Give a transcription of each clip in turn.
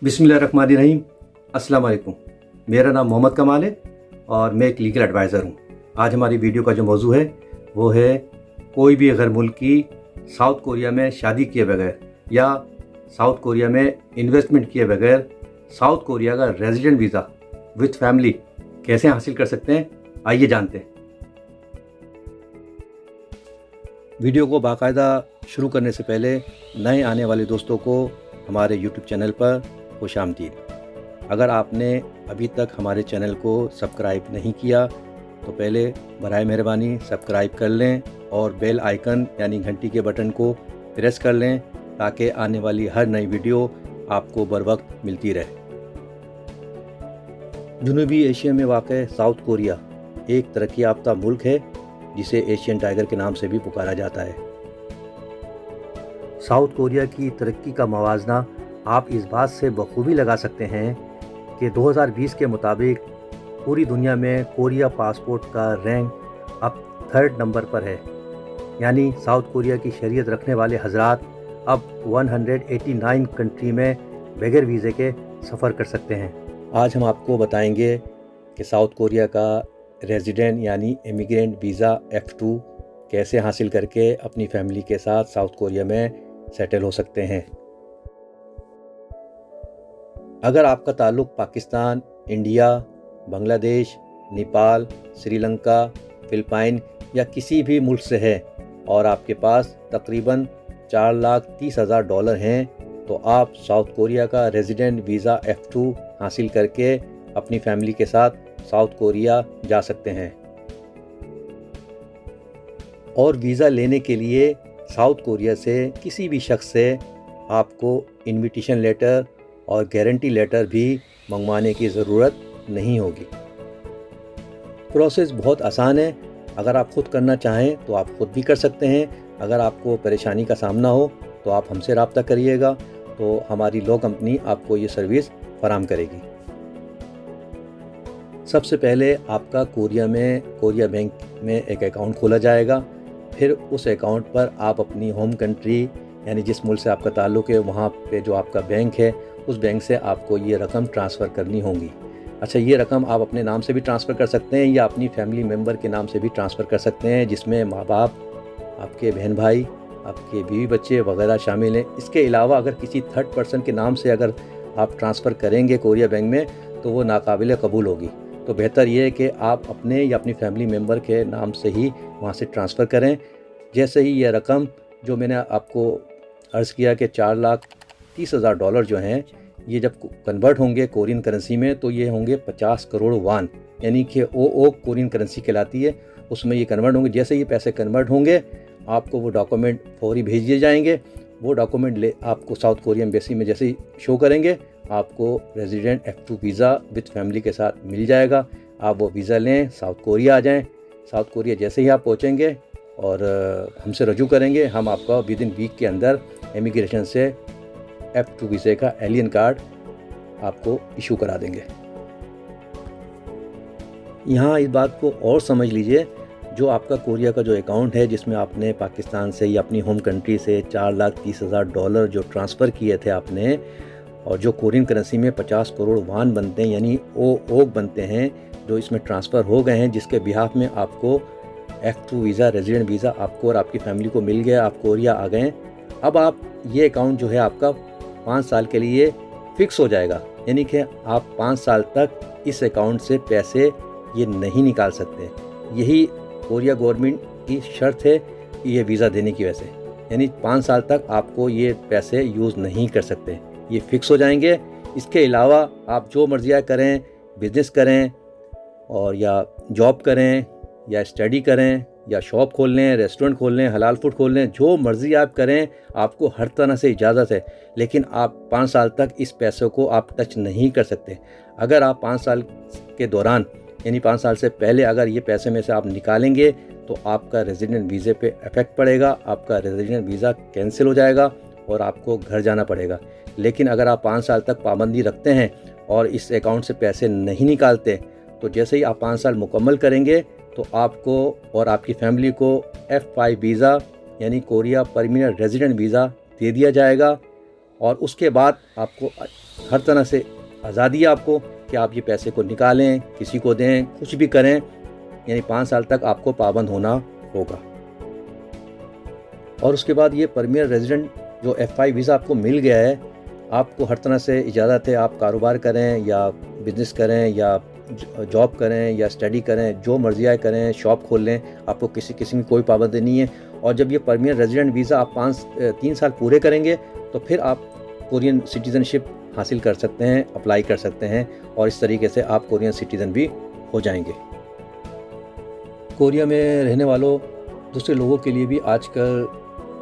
बिस्मिल्लाहिर्रहमानिर्रहीम। अस्सलाम वालेकुम। मेरा नाम मोहम्मद कमाल है और मैं एक लीगल एडवाइज़र हूँ। आज हमारी वीडियो का जो मौजू है वो है कोई भी गैर मुल्की साउथ कोरिया में शादी किए बगैर या साउथ कोरिया में इन्वेस्टमेंट किए बगैर साउथ कोरिया का रेजिडेंट वीज़ा विथ फैमिली कैसे हासिल कर सकते हैं, आइए जानते हैं। वीडियो को बाकायदा शुरू करने से पहले नए आने वाले दोस्तों को हमारे यूट्यूब चैनल पर खुशामदीद। अगर आपने अभी तक हमारे चैनल को सब्सक्राइब नहीं किया तो पहले बराए मेहरबानी सब्सक्राइब कर लें और बेल आइकन यानी घंटी के बटन को प्रेस कर लें ताकि आने वाली हर नई वीडियो आपको बर वक्त मिलती रहे। जनूबी एशिया में वाक़ साउथ कोरिया एक तरक्की याफ्ता मुल्क है जिसे एशियन टाइगर के नाम से भी पुकारा जाता है। साउथ कोरिया की तरक्की का मवाजना आप इस बात से बखूबी लगा सकते हैं कि 2020 के मुताबिक पूरी दुनिया में कोरिया पासपोर्ट का रैंक अब 3rd नंबर पर है, यानी साउथ कोरिया की शरीयत रखने वाले हजरात अब 189 कंट्री में बगैर वीज़े के सफ़र कर सकते हैं। आज हम आपको बताएंगे कि साउथ कोरिया का रेजिडेंट यानी इमिग्रेंट वीज़ा F2 कैसे हासिल करके अपनी फैमिली के साथ साउथ कोरिया में सेटल हो सकते हैं। अगर आपका ताल्लुक़ पाकिस्तान, इंडिया, बांग्लादेश, नेपाल, श्रीलंका, फ़िलिपाइन या किसी भी मुल्क से है और आपके पास तकरीबन $4,30,000 हैं तो आप साउथ कोरिया का रेजिडेंट वीज़ा F2 हासिल करके अपनी फैमिली के साथ साउथ कोरिया जा सकते हैं। और वीज़ा लेने के लिए साउथ कोरिया से किसी भी शख्स से आपको इन्विटेशन लेटर और गारंटी लेटर भी मंगवाने की ज़रूरत नहीं होगी। प्रोसेस बहुत आसान है। अगर आप ख़ुद करना चाहें तो आप ख़ुद भी कर सकते हैं। अगर आपको परेशानी का सामना हो तो आप हमसे रब्ता करिएगा, तो हमारी लॉ कंपनी आपको ये सर्विस फराहम करेगी। सबसे पहले आपका कोरिया बैंक में एक अकाउंट खोला जाएगा। फिर उस अकाउंट पर आप अपनी होम कंट्री यानी जिस मुल्क से आपका ताल्लुक़ है वहाँ पे जो आपका बैंक है उस बैंक से आपको ये रकम ट्रांसफ़र करनी होगी। अच्छा, ये रकम आप अपने नाम से भी ट्रांसफ़र कर सकते हैं या अपनी फैमिली मेम्बर के नाम से भी ट्रांसफ़र कर सकते हैं, जिसमें माँ बाप, आपके बहन भाई, आपके बीवी बच्चे वगैरह शामिल हैं। इसके अलावा अगर किसी 3rd पर्सन के नाम से अगर आप ट्रांसफ़र करेंगे कोरिया बैंक में तो वो नाकाबिल कबूल होगी। तो बेहतर ये है कि आप अपने या अपनी फैमिली मेम्बर के नाम से ही वहाँ से ट्रांसफ़र करें। जैसे ही ये रकम जो मैंने आपको अर्ज़ किया कि $4,30,000 जो हैं ये जब कन्वर्ट होंगे कोरियन करेंसी में तो ये होंगे 50 करोड़ वान, यानी कि ओ कोरियन करेंसी कहलाती है, उसमें ये कन्वर्ट होंगे। जैसे ये पैसे कन्वर्ट होंगे आपको वो डॉक्यूमेंट फौरी भेज दिए जाएंगे। वो डॉक्यूमेंट आपको साउथ कोरियन एम्बेसी में जैसे ही शो करेंगे आपको resident F2 visa with family के साथ मिल जाएगा। आप वो वीज़ा लें, साउथ कोरिया आ जाएं। साउथ कोरिया जैसे ही आप पहुंचेंगे और हमसे रजू करेंगे, हम आपका विदिन वीक के अंदर इमिग्रेशन से F2 वीज़े का एलियन कार्ड आपको इशू करा देंगे। यहाँ इस बात को और समझ लीजिए, जो आपका कोरिया का जो अकाउंट है जिसमें आपने पाकिस्तान से या अपनी होम कंट्री से $4,30,000 जो ट्रांसफ़र किए थे आपने, और जो कोरियन करेंसी में 50 करोड़ वान बनते हैं यानी ओ बनते हैं, जो इसमें ट्रांसफ़र हो गए हैं, जिसके बिहाफ में आपको F2 वीज़ा रेजिडेंट वीज़ा आपको और आपकी फैमिली को मिल गया, आप कोरिया आ गए। अब आप ये अकाउंट जो है आपका 5 साल के लिए फ़िक्स हो जाएगा, यानी कि आप 5 साल तक इस अकाउंट से पैसे ये नहीं निकाल सकते। यही कोरिया गवर्नमेंट की शर्त है ये वीज़ा देने की वजह से, यानी 5 साल तक आपको ये पैसे यूज़ नहीं कर सकते, ये फ़िक्स हो जाएंगे। इसके अलावा आप जो मर्ज़ी करें, बिज़नेस करें और या जॉब करें या स्टडी करें या शॉप खोल लें, रेस्टोरेंट खोल लें, हलाल फूड खोल लें, जो मर्ज़ी आप करें आपको हर तरह से इजाज़त है, लेकिन आप 5 साल तक इस पैसों को आप टच नहीं कर सकते। अगर आप 5 साल के दौरान यानी 5 साल से पहले अगर ये पैसे में से आप निकालेंगे तो आपका रेजिडेंट वीज़े पे इफ़ेक्ट पड़ेगा, आपका रेजिडेंट वीज़ा कैंसिल हो जाएगा और आपको घर जाना पड़ेगा। लेकिन अगर आप 5 साल तक पाबंदी रखते हैं और इस अकाउंट से पैसे नहीं निकालते तो जैसे ही आप 5 साल मुकम्मल करेंगे तो आपको और आपकी फैमिली को F5 वीज़ा यानी कोरिया परमानेंट रेजिडेंट वीज़ा दे दिया जाएगा और उसके बाद आपको हर तरह से आज़ादी है आपको कि आप ये पैसे को निकालें, किसी को दें, कुछ भी करें, यानी 5 साल तक आपको पाबंद होना होगा। और उसके बाद ये परमानेंट रेजिडेंट जो F5 वीज़ा आपको मिल गया है, आपको हर तरह से इजाज़त है, आप कारोबार करें या बिज़नेस करें या जॉब करें या स्टडी करें, जो मर्ज़ी आए करें, शॉप खोल लें, आपको किसी किस्म की कोई पाबंदी नहीं है। और जब ये परमानेंट रेजिडेंट वीज़ा आप 3 साल पूरे करेंगे तो फिर आप कोरियन सिटीज़नशिप हासिल कर सकते हैं, अप्लाई कर सकते हैं और इस तरीके से आप कोरियन सिटीज़न भी हो जाएंगे। कोरिया में रहने वालों दूसरे लोगों के लिए भी आजकल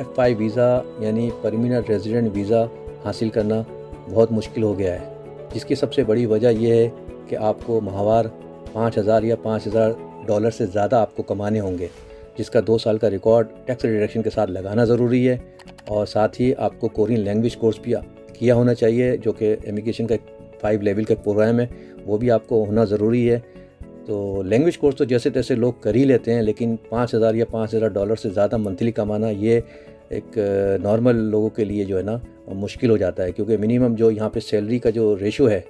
F5 वीज़ा यानी परमानेंट रेजिडेंट वीज़ा हासिल करना बहुत मुश्किल हो गया है, जिसकी सबसे बड़ी वजह यह है कि आपको माहवार 5,000 या $5,000 से ज़्यादा आपको कमाने होंगे, जिसका 2 साल का रिकॉर्ड टैक्स डिडक्शन के साथ लगाना ज़रूरी है। और साथ ही आपको कोरियन लैंग्वेज कोर्स भी किया होना चाहिए, जो कि इमिग्रेशन का 5 लेवल का प्रोग्राम है, वो भी आपको होना ज़रूरी है। तो लैंग्वेज कोर्स तो जैसे तैसे लोग कर ही लेते हैं, लेकिन 5,000 या $5,000 से ज़्यादा मंथली कमाना ये एक नॉर्मल लोगों के लिए जो है ना मुश्किल हो जाता है, क्योंकि मिनिमम जो यहाँ पे सैलरी का जो रेशो है,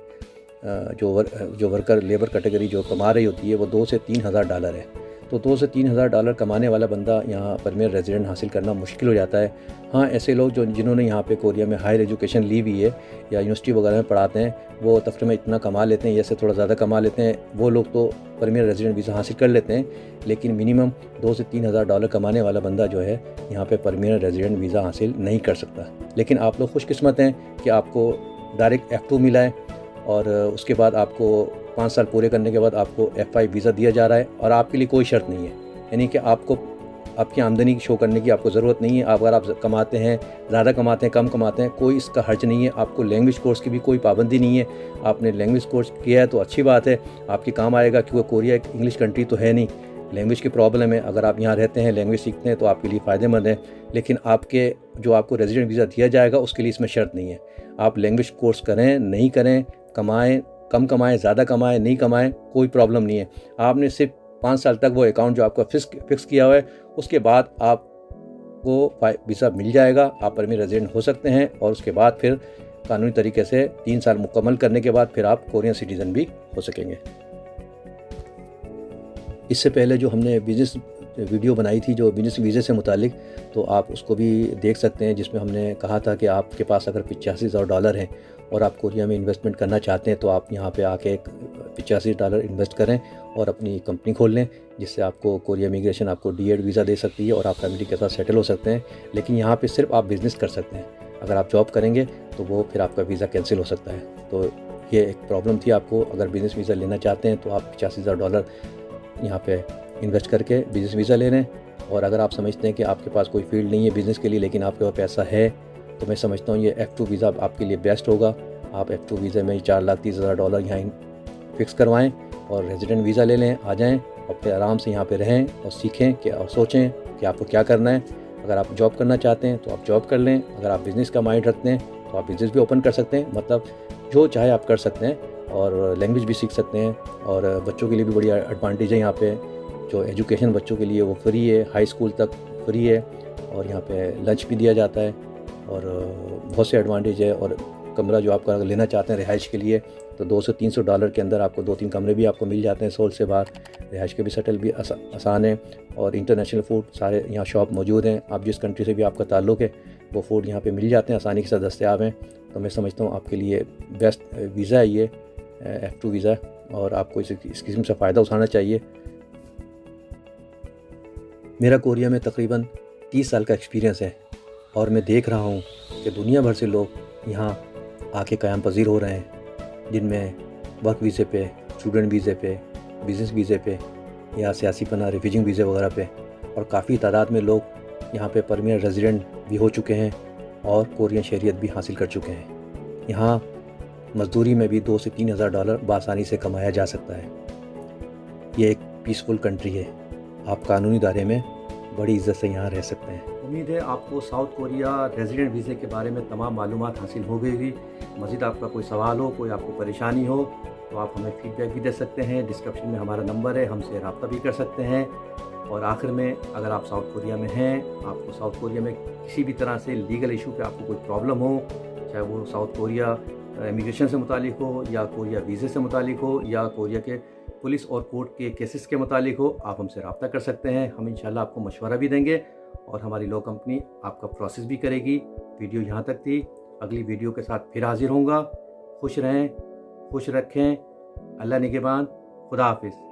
जो वर्कर लेबर कैटेगरी जो कमा रही होती है वो $2,000 से $3,000 है। तो $2,000 से $3,000 कमाने वाला बंदा यहाँ परमानेंट रेजिडेंट हासिल करना मुश्किल हो जाता है। हाँ, ऐसे लोग जिन्होंने यहाँ पे कोरिया में हायर एजुकेशन ली हुई है या यूनिवर्सिटी वगैरह में पढ़ाते हैं, वो तकरीबन इतना कमा लेते हैं या से थोड़ा ज़्यादा कमा लेते हैं, वो लोग तो परमानेंट रेजिडेंट वीज़ा हासिल कर लेते हैं। लेकिन मिनिमम $2,000 से $3,000 कमाने वाला बंदा जो है यहाँ पे परमानेंट रेजिडेंट वीज़ा हासिल नहीं कर सकता। लेकिन आप लोग खुशकिस्मत हैं कि आपको डायरेक्ट F2 मिला है और उसके बाद आपको 5 साल पूरे करने के बाद आपको F5 वीज़ा दिया जा रहा है और आपके लिए कोई शर्त नहीं है, यानी कि आपको आपकी आमदनी शो करने की आपको ज़रूरत नहीं है। अगर आप कमाते हैं, ज़्यादा कमाते हैं, कम कमाते हैं, कोई इसका हर्ज नहीं है। आपको लैंग्वेज कोर्स की भी कोई पाबंदी नहीं है। आपने लैंग्वेज कोर्स किया है तो अच्छी बात है, आपके काम आएगा, क्योंकि कोरिया एक इंग्लिश कंट्री तो है नहीं, लैंग्वेज की प्रॉब्लम है। अगर आप यहाँ रहते हैं, लैंग्वेज सीखते हैं तो आपके लिए फ़ायदेमंद है। लेकिन आपको रेजिडेंट वीज़ा दिया जाएगा उसके लिए इसमें शर्त नहीं है। आप लैंग्वेज कोर्स करें, नहीं करें, कमाएँ, कम कमाएँ, ज़्यादा कमाएँ, नहीं कमाएँ, कोई प्रॉब्लम नहीं है। आपने सिर्फ 5 साल तक वो अकाउंट जो आपका फिक्स किया हुआ है, उसके बाद आपको वीज़ा मिल जाएगा, आप परमानेंट रेजिडेंट हो सकते हैं। और उसके बाद फिर कानूनी तरीके से 3 साल मुकम्मल करने के बाद फिर आप कोरियन सिटीज़न भी हो सकेंगे। इससे पहले जो हमने बिज़नेस वीडियो बनाई थी जो बिज़नेस वीज़े से मुतालिक, तो आप उसको भी देख सकते हैं, जिसमें हमने कहा था कि आपके पास अगर $85,000 हैं और आप कोरिया में इन्वेस्टमेंट करना चाहते हैं तो आप यहाँ पे आके $85 इन्वेस्ट करें और अपनी कंपनी खोल लें, जिससे आपको कोरिया इमिग्रेशन आपको D.Ed वीज़ा दे सकती है और आप फैमिली के साथ सेटल हो सकते हैं। लेकिन यहाँ पे सिर्फ आप बिज़नेस कर सकते हैं, अगर आप जॉब करेंगे तो वो फिर आपका वीज़ा कैंसिल हो सकता है। तो ये एक प्रॉब्लम थी आपको, अगर बिज़नेस वीज़ा लेना चाहते हैं तो आप $85,000 यहाँ पे इन्वेस्ट करके बिज़नेस वीज़ा ले लें। और अगर आप समझते हैं कि आपके पास कोई फील्ड नहीं है बिज़नेस के लिए, लेकिन आपके पास पैसा है, तो मैं समझता हूँ ये F2 वीज़ा आपके लिए बेस्ट होगा। आप F2 वीज़े में $4,30,000 यहाँ फिक्स करवाएं और रेजिडेंट वीज़ा ले लें, आ जाएं और फिर आराम से यहाँ पे रहें और सीखें कि और सोचें कि आपको क्या करना है। अगर आप जॉब करना चाहते हैं तो आप जॉब कर लें, अगर आप बिज़नेस का माइंड रखते हैं तो आप बिज़नेस भी ओपन कर सकते हैं, मतलब जो चाहे आप कर सकते हैं और लैंग्वेज भी सीख सकते हैं। और बच्चों के लिए भी बड़ी एडवांटेज है यहाँ पे, जो एजुकेशन बच्चों के लिए वो फ्री है, हाई स्कूल तक फ्री है और यहाँ पे लंच भी दिया जाता है और बहुत से एडवांटेज है। और कमरा जो आप अगर लेना चाहते हैं रिहाइश के लिए तो $200 से $300 के अंदर आपको 2-3 कमरे भी आपको मिल जाते हैं सोल से बाहर। रिहाइश के भी सेटल भी आसान है और इंटरनेशनल फ़ूड सारे यहाँ शॉप मौजूद हैं। आप जिस कंट्री से भी आपका ताल्लुक़ है वो फ़ूड यहाँ पे मिल जाते हैं, आसानी के साथ दस्तयाब हैं। तो मैं समझता हूँ आपके लिए बेस्ट वीज़ा है ये F2 वीज़ा और आपको इस किस्म से फ़ायदा उठाना चाहिए। मेरा कोरिया में तकरीबन 30 साल का एक्सपीरियंस है और मैं देख रहा हूँ कि दुनिया भर से लोग यहाँ आके क़याम पज़ीर हो रहे हैं, जिनमें वर्क वीज़े पे, स्टूडेंट वीज़े पे, बिज़नेस वीज़े पे या सियासी पनाह रिफ्यूजिंग वीज़े वगैरह पे, और काफ़ी तादाद में लोग यहाँ पे परमानेंट रेजिडेंट भी हो चुके हैं और कोरियन शहरियत भी हासिल कर चुके हैं। यहाँ मज़दूरी में भी $2,000 से $3,000 बआसानी से कमाया जा सकता है। ये एक पीसफुल कंट्री है, आप कानूनी दायरे में बड़ी इज़्ज़त से यहाँ रह सकते हैं। उम्मीद है आपको साउथ कोरिया रेजिडेंट वीज़े के बारे में तमाम मालूमात हासिल हो गई होगी। मज़ीद आपका कोई सवाल हो, कोई आपको परेशानी हो तो आप हमें फ़ीडबैक भी दे सकते हैं। डिस्क्रिप्शन में हमारा नंबर है, हमसे रब्ता भी कर सकते हैं। और आखिर में, अगर आप साउथ कोरिया में हैं, आपको साउथ कोरिया में किसी भी तरह से लीगल इशू पे आपको कोई प्रॉब्लम हो, चाहे वो साउथ कोरिया इमिग्रेशन से मुतालिक हो, या कोरिया वीज़े से मुतालिक हो, या कोरिया के पुलिस और कोर्ट के केसेस के मुतालिक हो, आप हमसे रब्ता कर सकते हैं। हम इंशाल्लाह आपको मशवरा भी देंगे और हमारी लॉ कंपनी आपका प्रोसेस भी करेगी। वीडियो यहाँ तक थी, अगली वीडियो के साथ फिर हाजिर होऊंगा। खुश रहें, खुश रखें। अल्लाह निगहबान। खुदा हाफिज़।